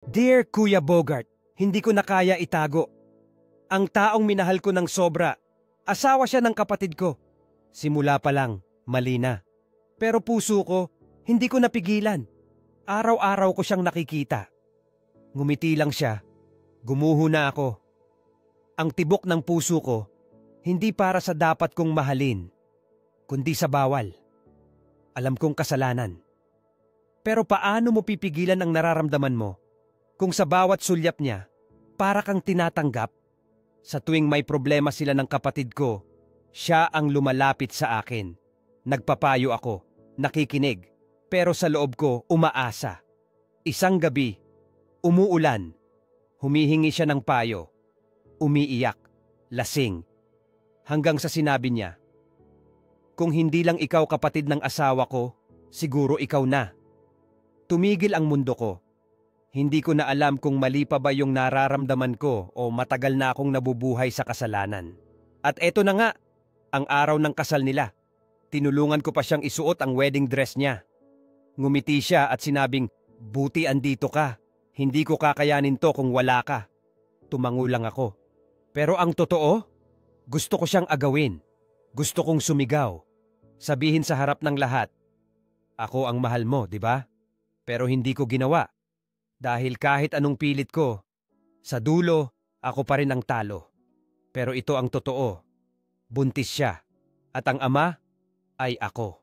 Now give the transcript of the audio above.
Dear Kuya Bogart, hindi ko na kaya itago. Ang taong minahal ko ng sobra, asawa siya ng kapatid ko. Simula pa lang, mali na. Pero puso ko, hindi ko napigilan. Araw-araw ko siyang nakikita. Ngumiti lang siya, gumuho na ako. Ang tibok ng puso ko, hindi para sa dapat kong mahalin, kundi sa bawal. Alam kong kasalanan. Pero paano mo pipigilan ang nararamdaman mo kung sa bawat sulyap niya, para kang tinatanggap? Sa tuwing may problema sila ng kapatid ko, siya ang lumalapit sa akin. Nagpapayo ako, nakikinig, pero sa loob ko umaasa. Isang gabi, umuulan, humihingi siya ng payo, umiiyak, lasing, hanggang sa sinabi niya, "Kung hindi lang ikaw kapatid ng asawa ko, siguro ikaw na." Tumigil ang mundo ko. Hindi ko na alam kung mali pa ba yung nararamdaman ko o matagal na akong nabubuhay sa kasalanan. At eto na nga, ang araw ng kasal nila. Tinulungan ko pa siyang isuot ang wedding dress niya. Ngumiti siya at sinabing, "Buti andito ka. Hindi ko kakayanin to kung wala ka." Tumango lang ako. Pero ang totoo, gusto ko siyang agawin. Gusto kong sumigaw. Sabihin sa harap ng lahat, "Ako ang mahal mo, di ba?" Pero hindi ko ginawa. Dahil kahit anong pilit ko, sa dulo, ako pa rin ang talo. Pero ito ang totoo. Buntis siya. At ang ama ay ako.